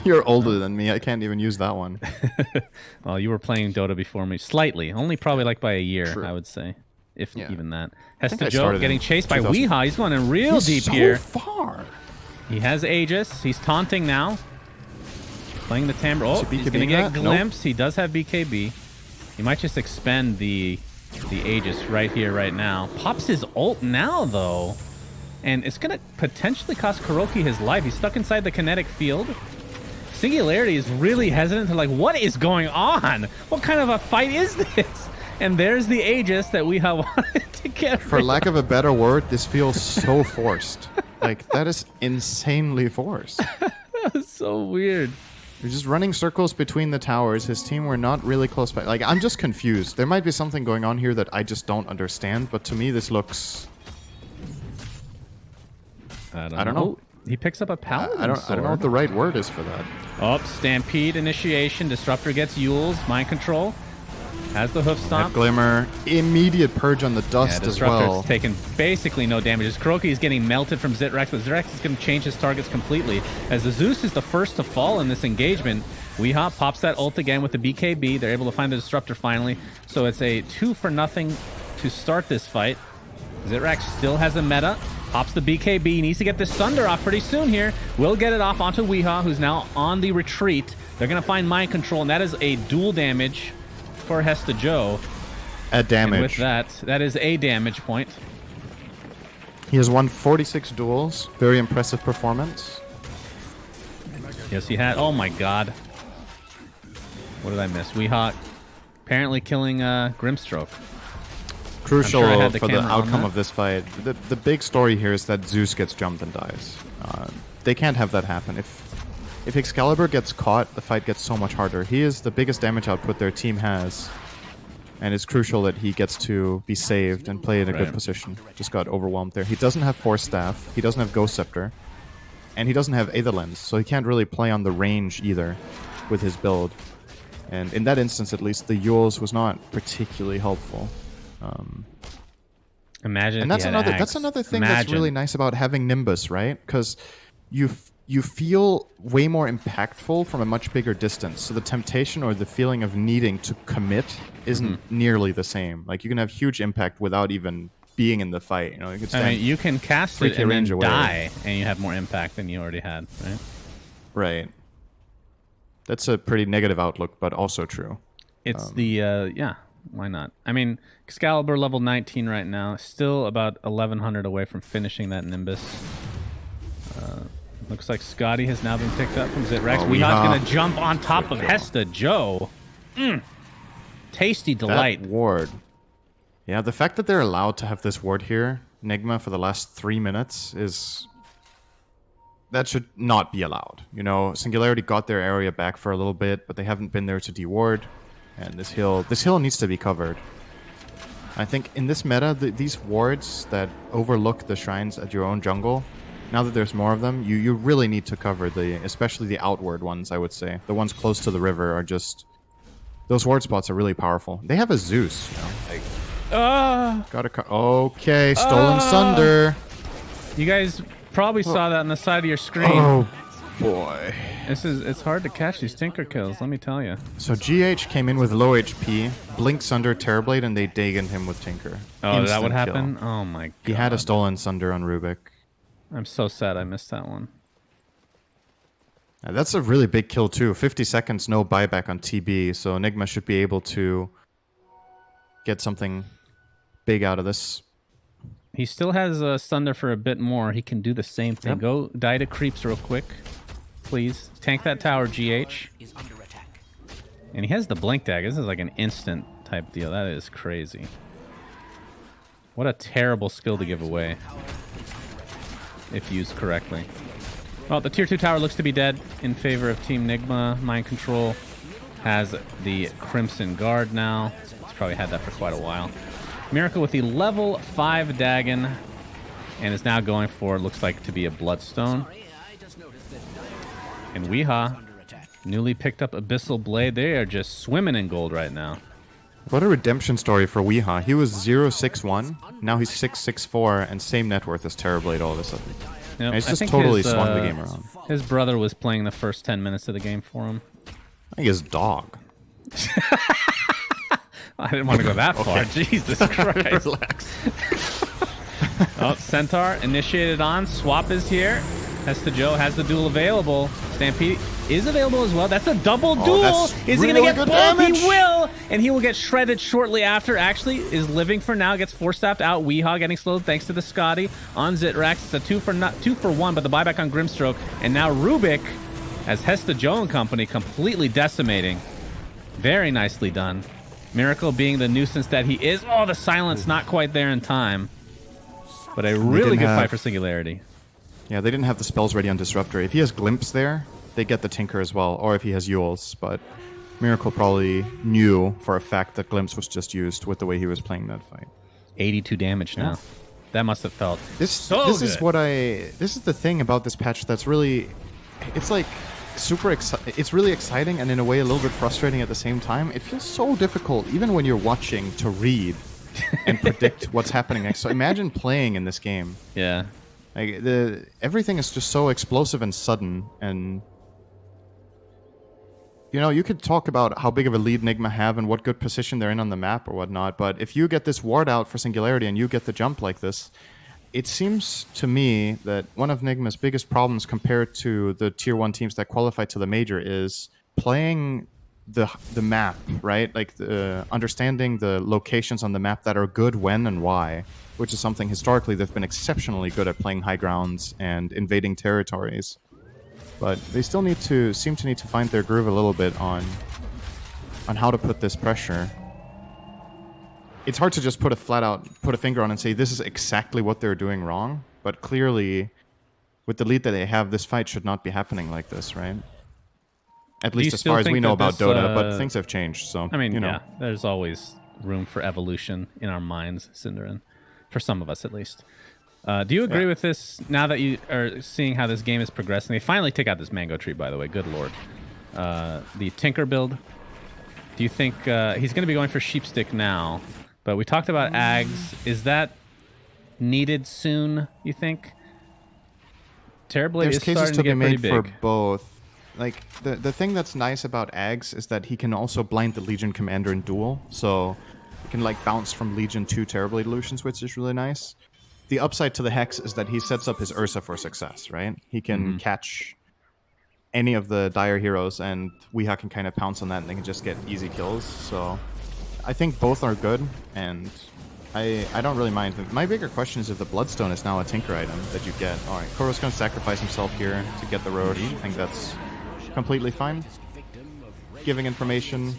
You're older than me. I can't even use that one. Well, you were playing Dota before me. Slightly. Only probably like by a year, I would say. If even that. Hesta Joe getting chased by Weehaw. He's going in real deep here. So far. He has Aegis. He's taunting now. Playing the timbre. Oh, he's going to get glimpsed. Nope. He does have BKB. He might just expend the Aegis right here, right now. Pops his ult now, though. And it's going to potentially cost Kuroki his life. He's stuck inside the kinetic field. Singularity is really hesitant to like, what is going on? What kind of a fight is this? And there's the Aegis that we have wanted to get. For lack of a better word, this feels so forced. Like, that is insanely forced. That was so weird. You're just running circles between the towers. His team were not really close by. Like, I'm just confused. There might be something going on here that I just don't understand, but to me this looks... I don't know. He picks up a paladin I don't know what the right word is for that. Oh, Stampede initiation. Disruptor gets Yule's. Mind control. Has the hoof stomp. Glimmer. Immediate purge on the dust as well. Disruptor's taking basically no damages. Kuroki is getting melted from Zitrex, but Zitrex is going to change his targets completely. As the Zeus is the first to fall in this engagement, Weehaw pops that ult again with the BKB. They're able to find the Disruptor finally. So it's a 2-for-0 to start this fight. Zitrex still has a meta. Pops the BKB. He needs to get this Thunder off pretty soon here. Will get it off onto Weehaw, who's now on the retreat. They're going to find Mind Control, and that is a dual damage for Hesta Joe. A damage. And with that is a damage point. He has won 46 duels. Very impressive performance. Yes, he had. Oh my god. What did I miss? Weehaw apparently killing Grimstroke. Crucial for the outcome of this fight. The big story here is that Zeus gets jumped and dies. They can't have that happen. If Excalibur gets caught, the fight gets so much harder. He is the biggest damage output their team has, and it's crucial that he gets to be saved and play in a good position. Just got overwhelmed there. He doesn't have Force Staff, he doesn't have Ghost Scepter, and he doesn't have Aether Lens, so he can't really play on the range either with his build. And in that instance, at least, the Yules was not particularly helpful. Imagine, and that's another thing that's really nice about having Nimbus, right? Because you feel way more impactful from a much bigger distance. So the temptation or the feeling of needing to commit isn't nearly the same. Like, you can have huge impact without even being in the fight. You know, you can cast it and then die, and you have more impact than you already had, right? Right. That's a pretty negative outlook, but also true. It's yeah. Why not? I mean, Excalibur level 19 right now, still about 1100 away from finishing that Nimbus. Looks like Scotty has now been picked up from Zitrex. Weeha's going to jump on top of Hesta Joe. Tasty delight. That ward. Yeah, the fact that they're allowed to have this ward here, Nigma, for the last 3 minutes is... That should not be allowed. You know, Singularity got their area back for a little bit, but they haven't been there to deward. And this hill needs to be covered. I think in this meta, these wards that overlook the shrines at your own jungle, now that there's more of them, you really need to cover especially the outward ones, I would say. The ones close to the river are just... Those ward spots are really powerful. They have a Zeus, you know. Like, okay, Stolen Sunder. You guys probably saw that on the side of your screen. Oh, boy. It's hard to catch these Tinker kills, let me tell you. So GH came in with low HP, Blink Sunder, Terrorblade, and they Dagoned him with Tinker. Oh, that would happen? Oh my god. He had a Stolen Sunder on Rubik. I'm so sad I missed that one. That's a really big kill too. 50 seconds, no buyback on TB, so Nigma should be able to get something big out of this. He still has Sunder for a bit more. He can do the same thing. Yep. Go die to creeps real quick. Please. Tank that tower, GH. And he has the Blink Dag. This is like an instant type deal. That is crazy. What a terrible skill to give away. If used correctly. Well, the tier 2 tower looks to be dead in favor of Team Nigma. Mind Control has the Crimson Guard now. He's probably had that for quite a while. Miracle with the level 5 Dagon. And is now going for, looks like to be a Bloodstone. And Weehaw, newly picked up Abyssal Blade. They are just swimming in gold right now. What a redemption story for Weehaw. He was 0-6-1, now he's 6-6-4, and same net worth as Terrorblade all of a sudden. Yep. He's just totally swung the game around. His brother was playing the first 10 minutes of the game for him. I think his dog. I didn't want to go that far. Jesus Christ. Relax. Oh, Centaur initiated on. Swap is here. Hesta Joe has the duel available. Stampede is available as well. That's a double duel. Is he really going to get good both? damage. He will, and he will get shredded shortly after. Actually, is living for now. Gets force staffed out. Weehaw getting slowed thanks to the Scotty on Zitrax. It's a 2 for 1, but the buyback on Grimstroke, and now Rubik as Hesta Joe and company completely decimating. Very nicely done. Miracle being the nuisance that he is. Oh, the silence not quite there in time, but a really good fight for Singularity. Yeah, they didn't have the spells ready on Disruptor. If he has Glimpse there, they get the Tinker as well, or if he has Yules, but Miracle probably knew for a fact that Glimpse was just used with the way he was playing that fight. 82 damage now. That must have felt this is the thing about this patch that's really, it's like it's really exciting and in a way a little bit frustrating at the same time. It feels so difficult even when you're watching to read and predict what's happening next. So imagine playing in this game. Yeah. Like everything is just so explosive and sudden, and you know, you could talk about how big of a lead Nigma have and what good position they're in on the map or whatnot, but if you get this ward out for Singularity and you get the jump like this, it seems to me that one of Nigma's biggest problems compared to the tier 1 teams that qualify to the major is playing the map, right? Like understanding the locations on the map that are good when and why, which is something historically they've been exceptionally good at, playing high grounds and invading territories. But they still seem to need to find their groove a little bit on how to put this pressure. It's hard to just put a finger on and say this is exactly what they're doing wrong, but clearly with the lead that they have, this fight should not be happening like this, right? At least as far as we know about Dota, but things have changed, so, I mean, you know. yeah, there's always room for evolution in our minds, Cinderin. For some of us, at least. Do you agree with this, now that you are seeing how this game is progressing? They finally take out this mango tree, by the way. Good lord. The Tinker build. Do you think... he's going to be going for Sheepstick now, but we talked about Ags. Is that needed soon, you think? Terrorblade is starting to get pretty big. There's cases to be made for both. Like, the thing that's nice about Ags is that he can also blind the Legion Commander in duel, so he can, like, bounce from Legion to Terrorblade illusions, which is really nice. The upside to the Hex is that he sets up his Ursa for success, right? He can catch any of the Dire heroes, and Weeha can kind of pounce on that, and they can just get easy kills. So I think both are good, and I don't really mind. My bigger question is if the Bloodstone is now a Tinker item that you get. All right, Koro's going to sacrifice himself here to get the Roche. I think that's completely fine. Giving information,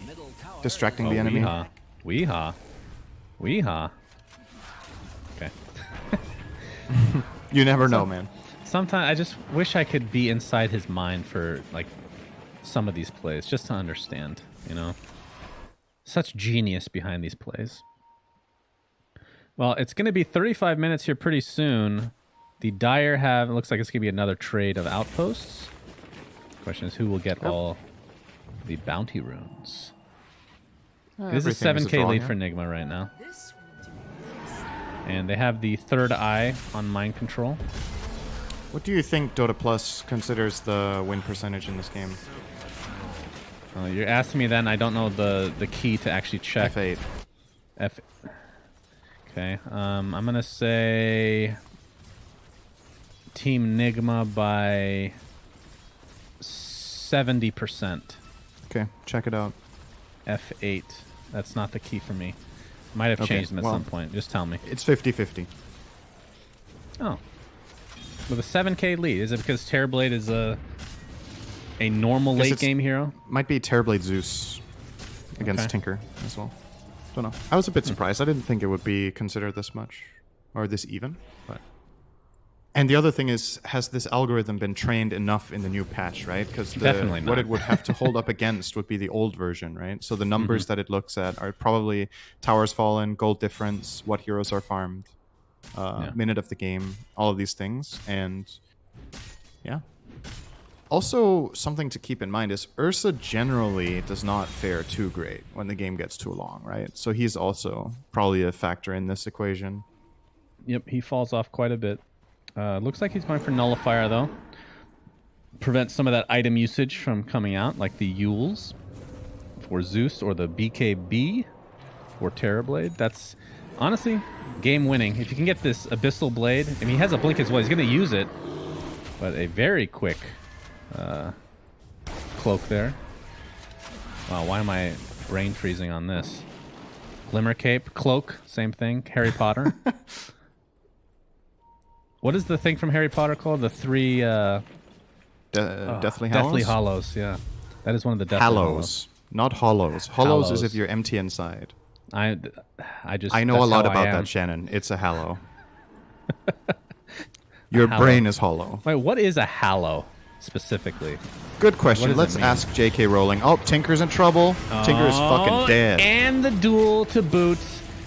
distracting the enemy. Weeha. Okay. You never know, man. Sometimes I just wish I could be inside his mind for, like, some of these plays, just to understand, you know? Such genius behind these plays. Well, it's going to be 35 minutes here pretty soon. The Dire have... It looks like it's going to be another trade of outposts. Question is, who will get all the bounty runes? This is a 7k lead for Nigma right now. And they have the third eye on mind control. What do you think Dota Plus considers the win percentage in this game? You're asking me then. I don't know the key to actually check. F8. Okay. I'm going to say Team Nigma by 70%. Okay, check it out. F8. That's not the key for me. Might have changed them at some point. Just tell me. It's 50-50. Oh. With a 7k lead. Is it because Terrorblade is a normal late game hero? Might be Terrorblade Zeus against Tinker as well. Don't know. I was a bit surprised. I didn't think it would be considered this much or this even. But and the other thing is, has this algorithm been trained enough in the new patch, right? Because definitely not. What it would have to hold up against would be the old version, right? So the numbers that it looks at are probably towers fallen, gold difference, what heroes are farmed, minute of the game, all of these things. And yeah. Also, something to keep in mind is Ursa generally does not fare too great when the game gets too long, right? So he's also probably a factor in this equation. Yep, he falls off quite a bit. Looks like he's going for Nullifier, though. Prevent some of that item usage from coming out, like the Yules for Zeus or the BKB for Terrorblade. That's, honestly, game-winning. If you can get this Abyssal Blade, and he has a blink as well, he's going to use it. But a very quick cloak there. Wow, why am I rain freezing on this? Glimmer cape, cloak, same thing. Harry Potter. What is the thing from Harry Potter called? The three... Deathly Hallows? Deathly Hallows, yeah. That is one of the Deathly Hallows. Not Hollows. Hollows is if you're empty inside. I know a lot about that, Shannon. It's a hallow. Your brain is hollow. Wait, what is a hallow specifically? Good question. Let's ask J.K. Rowling. Oh, Tinker's in trouble. Tinker is fucking dead. And the duel to boot.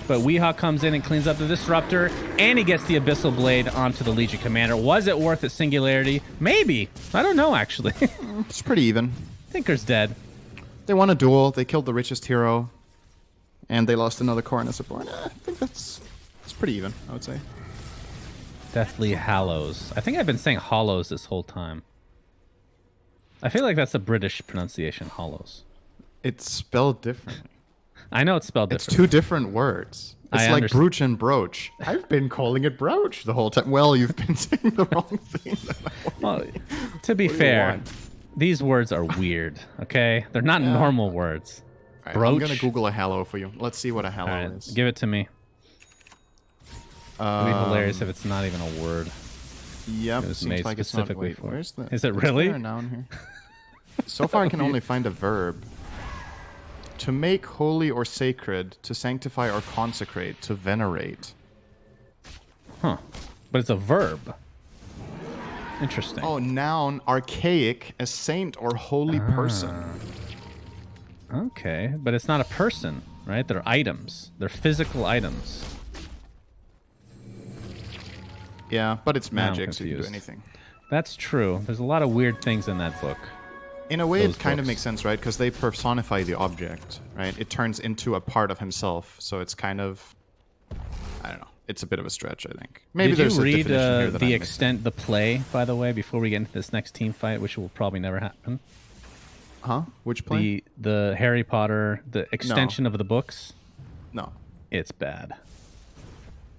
But Weehaw comes in and cleans up the Disruptor, and he gets the Abyssal Blade onto the Legion Commander. Was it worth it, Singularity? Maybe. I don't know, actually. It's pretty even. Tinker's dead. They won a duel. They killed the richest hero. And they lost another core and a support. I think it's pretty even, I would say. Deathly Hallows. I think I've been saying Hollows this whole time. I feel like that's a British pronunciation, Hollows. It's spelled differently. I know it's spelled differently. It's two different words. It's like brooch and broach. I've been calling it broach the whole time. Well, you've been saying the wrong thing. Well, to be fair, these words are weird, okay? They're not normal words. Right, I'm going to Google a hallow for you. Let's see what a hallow is. Give it to me. It'd be hilarious if it's not even a word. Yep, it was seems made like specifically it's not. Where's the? Is it really? Is there a noun here? So far, I can only find a verb. To make holy or sacred, to sanctify or consecrate, to venerate. Huh. But it's a verb. Interesting. Oh, noun, archaic, a saint or holy person. Okay, but it's not a person, right? They're items. They're physical items. Yeah, but it's magic, so you can do anything. That's true. There's a lot of weird things in that book. In a way, it kind of makes sense, right? Because they personify the object, right? It turns into a part of himself, so it's kind of... I don't know. It's a bit of a stretch, I think. Maybe there's a definition here that the extent, the play, by the way, before we get into this next team fight, which will probably never happen? Huh? Which play? The Harry Potter, the extension of the books? No. It's bad.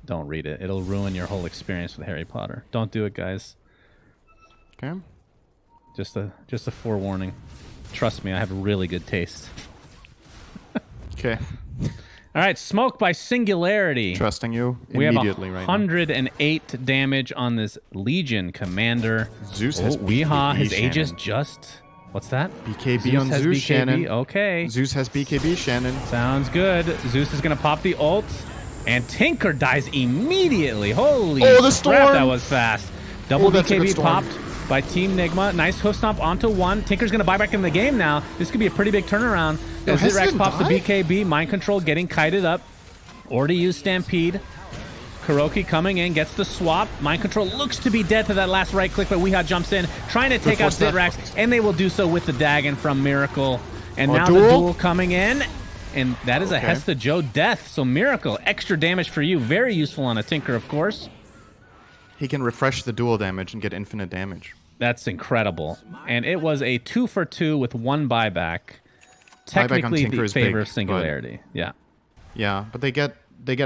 Don't read it. It'll ruin your whole experience with Harry Potter. Don't do it, guys. Okay. Just a forewarning. Trust me, I have really good taste. Okay. All right, Smoke by Singularity. Trusting you immediately right now. We have 108 damage on this Legion Commander. Zeus has Weehaw, his Aegis just... What's that? BKB on Zeus, Shannon. Okay. Zeus has BKB, Shannon. Sounds good. Zeus is going to pop the ult. And Tinker dies immediately. Holy the storm! crap, that was fast. Double BKB storm. popped by Team Nigma. Nice hoof stomp onto one. Tinker's going to buy back in the game now. This could be a pretty big turnaround. Zitrex pops the BKB. Mind Control getting kited up. Already used Stampede. Kuroki coming in, gets the swap. Mind Control looks to be dead to that last right click, but Weehaw jumps in, trying to take out Zitrex, and they will do so with the Dagon from Miracle. And now the duel coming in, and that is a Hesta Joe death. So Miracle, extra damage for you. Very useful on a Tinker, of course. He can refresh the dual damage and get infinite damage. That's incredible. And it was a 2-for-2 with one buyback. Technically the favor of Singularity. Yeah. Yeah, but they get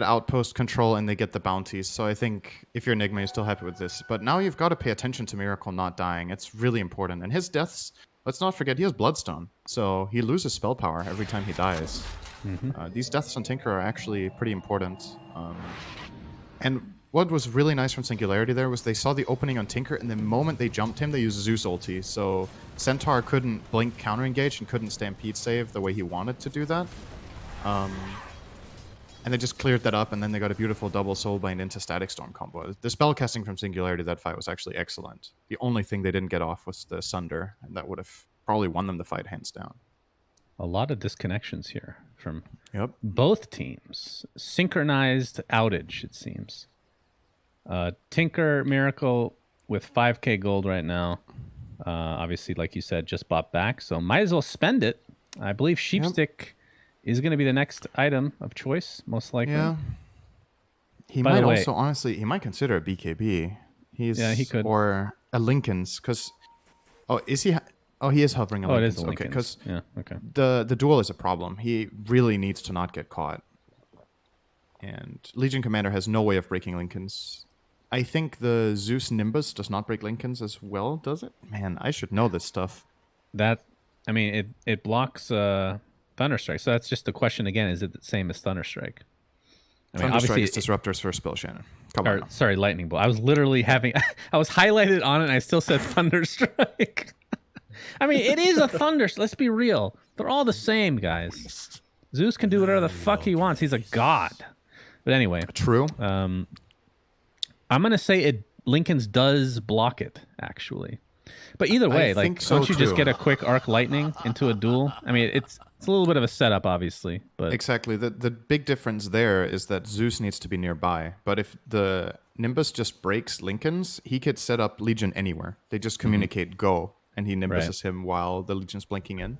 outpost control and they get the bounties. So I think if you're Nigma, you're still happy with this. But now you've got to pay attention to Miracle not dying. It's really important. And his deaths, let's not forget, he has Bloodstone. So he loses spell power every time he dies. These deaths on Tinker are actually pretty important. And what was really nice from Singularity there was they saw the opening on Tinker, and the moment they jumped him, they used Zeus ulti. So Centaur couldn't blink counter-engage and couldn't Stampede save the way he wanted to do that. And they just cleared that up, and then they got a beautiful double Soulbind into Static Storm combo. The spellcasting from Singularity that fight was actually excellent. The only thing they didn't get off was the Sunder, and that would have probably won them the fight hands down. A lot of disconnections here from both teams. Synchronized outage, it seems. Tinker, Miracle with 5k gold right now. Obviously, like you said, just bought back, so might as well spend it. I believe Sheepstick is going to be the next item of choice, most likely. Yeah. He might also, honestly, he might consider a BKB. He could. Or a Lincoln's, because... Oh, is he... he is hovering a Lincoln's. It is a Lincoln's. Okay, because the duel is a problem. He really needs to not get caught. And Legion Commander has no way of breaking Lincoln's. I think the Zeus Nimbus does not break Lincoln's as well, does it? Man, I should know this stuff. That I mean, it blocks Thunderstrike. So that's just the question again. Is it the same as Thunderstrike? I mean, Thunderstrike is Disruptor's first spell, Shannon. Come on. Sorry, Lightning Bolt. I was literally having... I was highlighted on it and I still said Thunderstrike. I mean, it is a Thunder. Let's be real. They're all the same, guys. Zeus can do whatever the fuck he wants. He's a god. But anyway. True. I'm going to say Lincoln's does block it, actually. But either way, like, don't you just get a quick arc lightning into a duel? I mean, it's a little bit of a setup, obviously. But exactly. The big difference there is that Zeus needs to be nearby. But if the Nimbus just breaks Lincoln's, he could set up Legion anywhere. They just communicate go, and he Nimbuses him while the Legion's blinking in.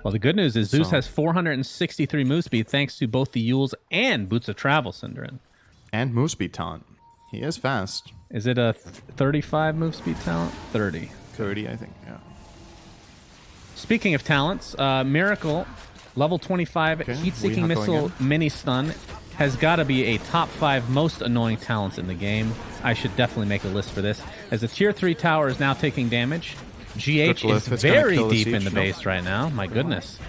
Well, the good news is Zeus has 463 move speed thanks to both the Yules and Boots of Travel, Synderen. And move speed talent. He is fast. Is it a 35 move speed talent? 30. 30, I think, yeah. Speaking of talents, Miracle, level 25, Heat-Seeking Missile Mini Stun, has got to be a top 5 most annoying talents in the game. I should definitely make a list for this. As the tier 3 tower is now taking damage, GH is very deep in the base right now. My goodness.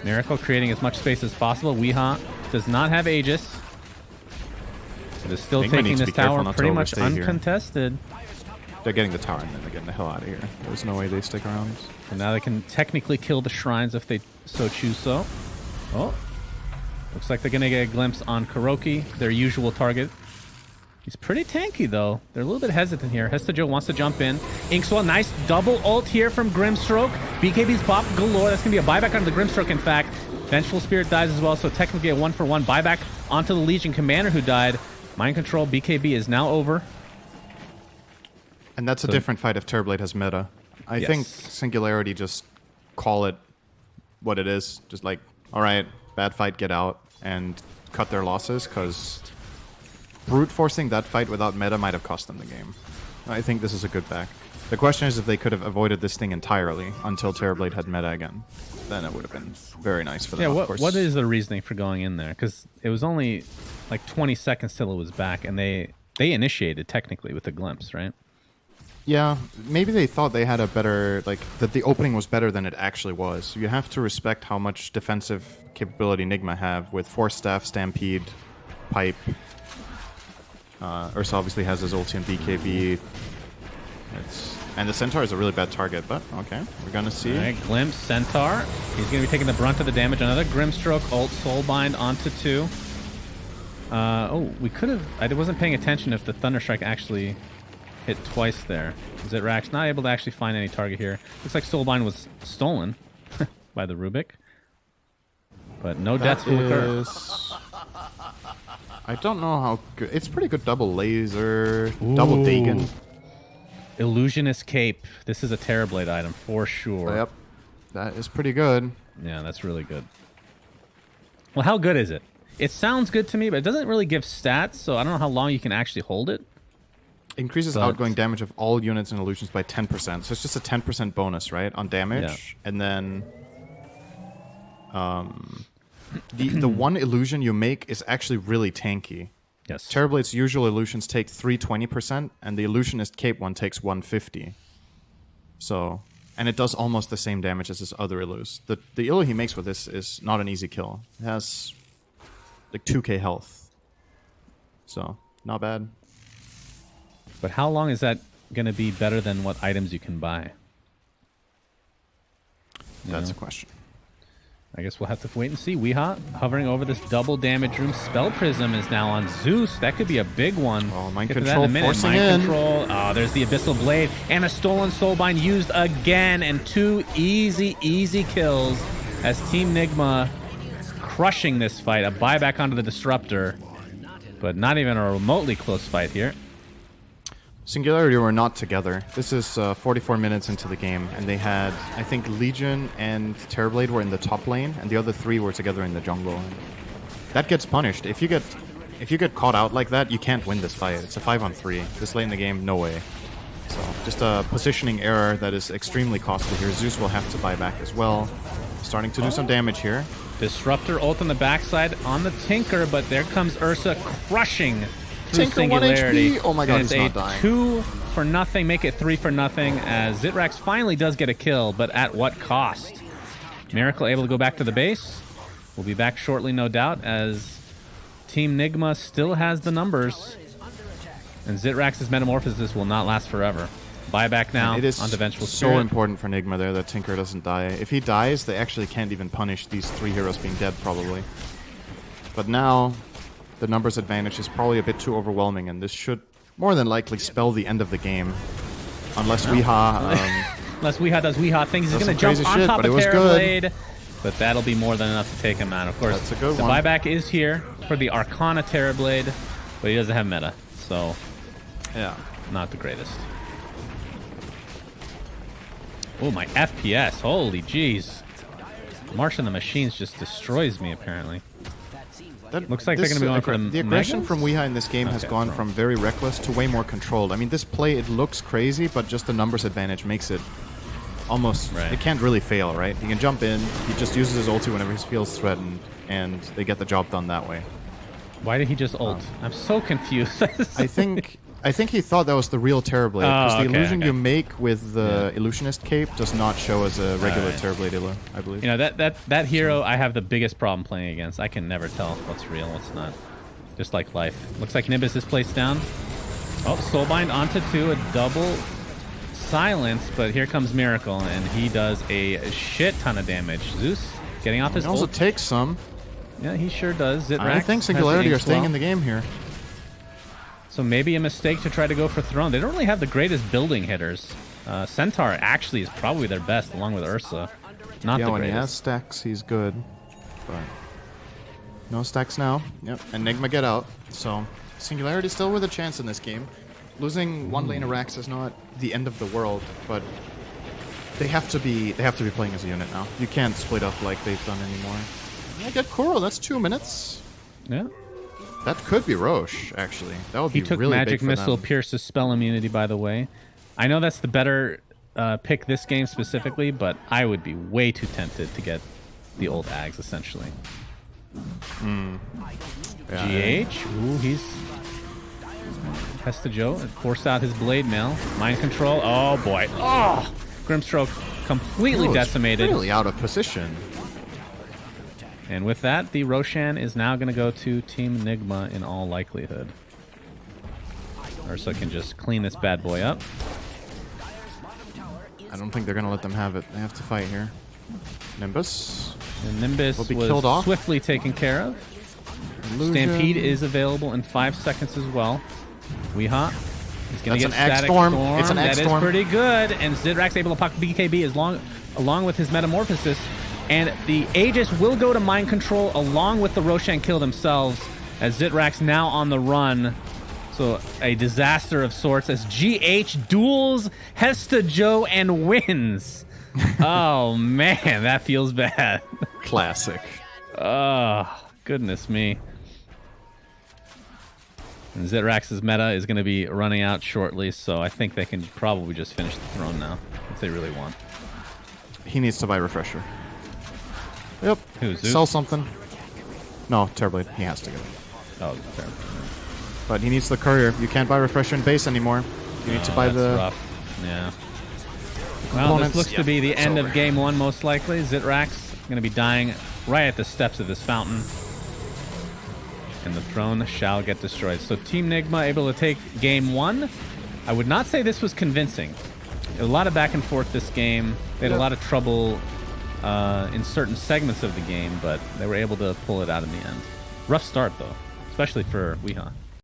Miracle creating as much space as possible. Weehaw does not have Aegis. It is still taking this tower pretty much uncontested. They're getting the tower and then they're getting the hell out of here. There's no way they stick around. And now they can technically kill the shrines if they so choose so. Oh. Looks like they're going to get a glimpse on Kuroki, their usual target. He's pretty tanky, though. They're a little bit hesitant here. Hestajo wants to jump in. Inkswell, nice double ult here from Grimstroke. BKB's pop galore. That's going to be a buyback onto the Grimstroke, in fact. Vengeful Spirit dies as well, so technically a 1-for-1 buyback onto the Legion Commander who died. Mind Control, BKB is now over. And that's a different fight if Terrorblade has meta. I think Singularity just call it what it is. Just like, all right, bad fight, get out, and cut their losses, because brute forcing that fight without meta might have cost them the game. I think this is a good back. The question is if they could have avoided this thing entirely until Terrorblade had meta again. Then it would have been very nice for them, of course. What is the reasoning for going in there? Because it was only like 20 seconds till it was back, and they initiated technically with a glimpse, right? Yeah, maybe they thought they had a better, like, that the opening was better than it actually was. You have to respect how much defensive capability Nigma have with Force Staff, Stampede, Pipe. Ursa obviously has his ulti and BKB. And the Centaur is a really bad target, but okay, we're gonna see. All right, Glimpse, Centaur. He's gonna be taking the brunt of the damage. Another Grimstroke ult, Soulbind onto 2. We could have... I wasn't paying attention if the Thunderstrike actually hit twice there. Is it Rax? Not able to actually find any target here. Looks like Soulbind was stolen by the Rubik. But no deaths will occur. I don't know how good... It's pretty good double laser, double Dagon. Illusionist Cape. This is a Terrorblade item for sure. Yep. That is pretty good. Yeah, that's really good. Well, how good is it? It sounds good to me, but it doesn't really give stats, so I don't know how long you can actually hold it. Increases outgoing damage of all units and illusions by 10%. So it's just a 10% bonus, right, on damage. Yeah. And then the one illusion you make is actually really tanky. Yes. Terrorblade's usual illusions take 320%, and the Illusionist Cape one takes 150. So, and it does almost the same damage as his other illus. The illu he makes with this is not an easy kill. It has like 2k health. So, not bad. But how long is that going to be better than what items you can buy? That's a question. I guess we'll have to wait and see. Weehaw hovering over this double damage room. Spell Prism is now on Zeus. That could be a big one. Oh, Mind Control forcing in. Oh, there's the Abyssal Blade. And a Stolen Soulbind used again. And 2 easy kills as Team Nigma crushing this fight. A buyback onto the Disruptor. But not even a remotely close fight here. Singularity were not together. This is 44 minutes into the game, and they had, I think, Legion and Terrorblade were in the top lane, and the other 3 were together in the jungle. And that gets punished. If you get caught out like that, you can't win this fight. It's a 5-on-3. This late in the game, no way. So just a positioning error that is extremely costly here. Zeus will have to buy back as well. Starting to do some damage here. Disruptor ult on the backside on the Tinker, but there comes Ursa crushing through Tinker Singularity. 1 HP. Oh my god, he's not dying. 2 for nothing, make it 3 for nothing, as Zitrax finally does get a kill, but at what cost? Miracle able to go back to the base. We'll be back shortly, no doubt, as Team Nigma still has the numbers. And Zitrax's metamorphosis will not last forever. Buyback now it is onto Vengeful so Spirit. important for Nigma there that Tinker doesn't die. If he dies, they actually can't even punish these 3 heroes being dead, probably. But now, the numbers advantage is probably a bit too overwhelming, and this should more than likely spell the end of the game. Unless Weeha... Unless Weeha does Weeha things. He's going to jump on shit, top but of it was Terrorblade. But that'll be more than enough to take him out. Of course, that's a good the one. buyback is here for the Arcana Terrorblade, but he doesn't have meta, so yeah, not the greatest. Oh, my FPS. Holy jeez. March of the Machines just destroys me, apparently. That looks like they're going to be going for the aggression Megas? from Weeha in this game has gone from very reckless to way more controlled. I mean, this play, it looks crazy, but just the numbers advantage makes it almost... Right. It can't really fail, right? He can jump in, he just uses his ulti whenever he feels threatened, and they get the job done that way. Why did he just ult? I'm so confused. I think he thought that was the real Terrorblade, because the illusion you make with the Illusionist cape does not show as a regular Terrorblade illu, I believe. You know, that hero I have the biggest problem playing against. I can never tell what's real, what's not. Just like life. Looks like Nimbus is placed down. Oh, Soulbind onto 2, a double silence, but here comes Miracle, and he does a shit ton of damage. Zeus getting off his ult. He also takes some. Yeah, he sure does. Zitrax I think Singularity are staying in the game here. So maybe a mistake to try to go for Throne. They don't really have the greatest building hitters. Centaur actually is probably their best, along with Ursa. Not the when greatest. he has stacks, he's good. But no stacks now. Yep, and Nigma get out. So Singularity still with a chance in this game. Losing one lane of Rax is not the end of the world, but they have to be playing as a unit now. You can't split up like they've done anymore. I get Kuro. That's 2 minutes. Yeah. That could be Roche, actually. That would be He took really Magic big for Missile, them. pierces spell immunity, by the way. I know that's the better pick this game specifically, but I would be way too tempted to get the old Ags, essentially. Yeah, GH. Ooh, he's... Testa Joe forced out his Blade Mail. Mind Control. Oh, boy. Oh! Grimstroke completely decimated. Really out of position. And with that, the Roshan is now going to go to Team Nigma in all likelihood. Ursa can just clean this bad boy up. I don't think they're going to let them have it. They have to fight here. Nimbus. And Nimbus will be was killed off. swiftly taken care of. Illusion. Stampede is available in 5 seconds as well. Weeha is going to get That's an Ag Static Storm. Storm. It's an Ag That Storm. is pretty good. And Zitrax able to pocket BKB along with his Metamorphosis. And the Aegis will go to Mind Control along with the Roshan kill themselves, as Zitrax now on the run. So a disaster of sorts as GH duels Hesta Joe and wins. Oh, man, that feels bad. Classic. Oh, goodness me. And Zitrax's meta is going to be running out shortly, so I think they can probably just finish the throne now, if they really want. He needs to buy Refresher. Yep. Who, Zeus? Sell something. No, Terrorblade. He has to get it. Oh, fair. But he needs the Courier. You can't buy Refresher in base anymore. You need to buy that's the... rough. Yeah. Well, this looks to be the end of Game 1, most likely. Zitrax going to be dying right at the steps of this fountain. And the throne shall get destroyed. So Team Nigma able to take Game 1. I would not say this was convincing. A lot of back and forth this game. They had a lot of trouble in certain segments of the game, but they were able to pull it out in the end. Rough start, though, especially for Weeha.